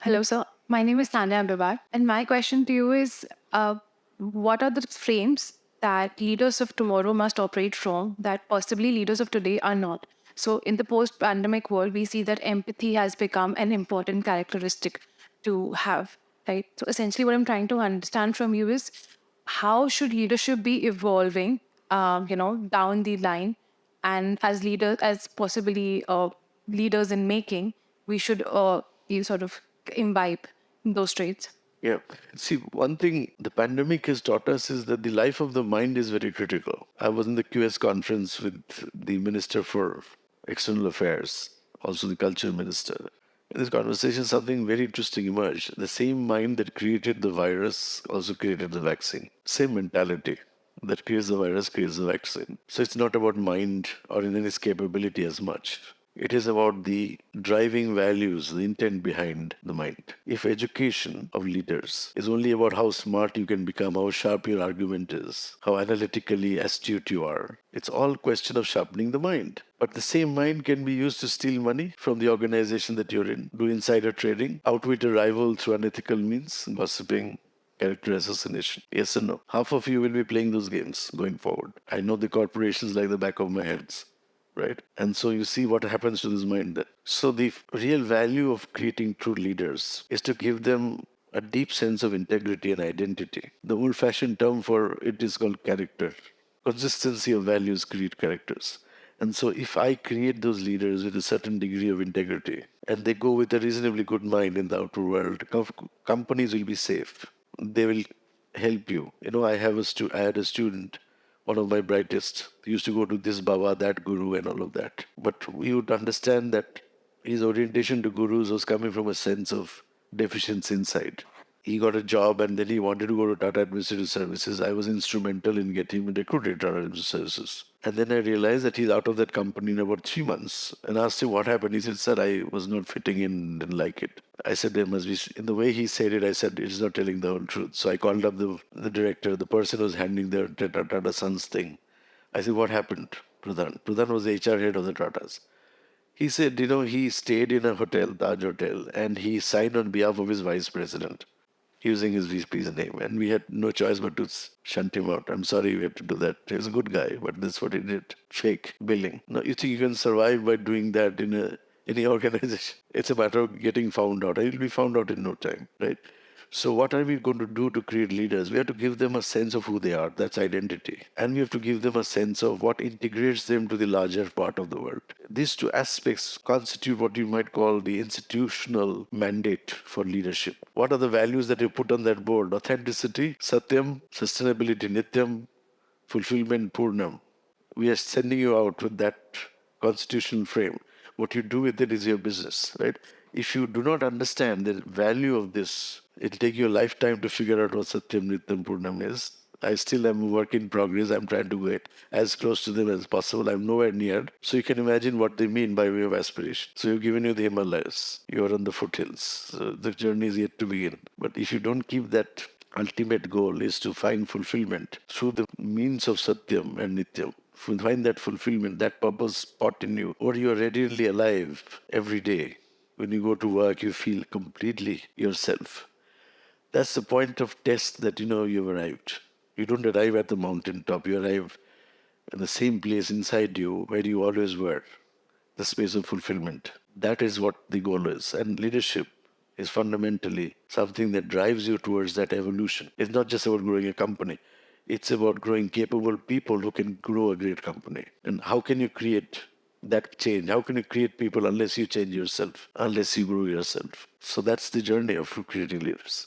Hello, sir. My name is Tanya Abhibar, and my question to you is what are the frames that leaders of tomorrow must operate from that possibly leaders of today are not? So, in the post pandemic world, we see that empathy has become an important characteristic to have, right? So, essentially, what I'm trying to understand from you is how should leadership be evolving, down the line, and as leaders, as possibly leaders in making, we should you sort of imbibe those traits. Yeah. See, one thing the pandemic has taught us is that the life of the mind is very critical. I was in the QS conference with the Minister for External Affairs, also the Culture Minister. In this conversation, something very interesting emerged. The same mind that created the virus also created the vaccine. Same mentality that creates the virus creates the vaccine. So it's not about mind or in its capability as much. It is about the driving values, the intent behind the mind. If education of leaders is only about how smart you can become, how sharp your argument is, how analytically astute you are, it's all question of sharpening the mind. But the same mind can be used to steal money from the organization that you're in, do insider trading, outwit a rival through unethical means, gossiping, character assassination. Yes or no? Half of you will be playing those games going forward. I know the corporations like the back of my hands, right? And so you see what happens to this mind. So the real value of creating true leaders is to give them a deep sense of integrity and identity. The old-fashioned term for it is called character. Consistency of values create characters. And so if I create those leaders with a certain degree of integrity and they go with a reasonably good mind in the outer world, companies will be safe. They will help you. I had a student, one of my brightest. He used to go to this Baba, that Guru, and all of that. But we would understand that his orientation to gurus was coming from a sense of deficiency inside. He got a job and then he wanted to go to Tata Administrative Services. I was instrumental in getting him recruited to Tata Administrative Services. And then I realized that he's out of that company in about 3 months. And asked him what happened. He said, "Sir, I was not fitting in, didn't like it." I said, "There must be," in the way he said it, I said, "It's not telling the whole truth." So I called up the director, the person who was handling the Tata Sons thing. I said, "What happened, Pradhan?" Pradhan was the HR head of the Tatas. He said, he stayed in a hotel, Taj Hotel, and he signed on behalf of his vice president using his VP's name. And we had no choice but to shunt him out. I'm sorry we had to do that. He was a good guy, but that's what he did. Fake billing. Now, you think you can survive by doing that in any organization? It's a matter of getting found out. I will be found out in no time, right? So what are we going to do to create leaders? We have to give them a sense of who they are. That's identity. And we have to give them a sense of what integrates them to the larger part of the world. These two aspects constitute what you might call the institutional mandate for leadership. What are the values that you put on that board? Authenticity, satyam, sustainability, nityam, fulfillment, purnam. We are sending you out with that constitutional frame. What you do with it is your business, right? If you do not understand the value of this, it'll take you a lifetime to figure out what Satyam, Nityam, Purnam is. I still am a work in progress. I'm trying to get as close to them as possible. I'm nowhere near. So you can imagine what they mean by way of aspiration. So you've given you the Himalayas. You're on the foothills. So the journey is yet to begin. But if you don't keep that ultimate goal is to find fulfillment through the means of Satyam and Nityam, find that fulfillment, that purpose spot in you, or you are radiantly alive every day. When you go to work, you feel completely yourself. That's the point of test that you've arrived. You don't arrive at the mountaintop, you arrive in the same place inside you where you always were, the space of fulfillment. That is what the goal is. And leadership is fundamentally something that drives you towards that evolution. It's not just about growing a company. It's about growing capable people who can grow a great company. And how can you create that change? How can you create people unless you change yourself, unless you grow yourself? So that's the journey of creating leaders.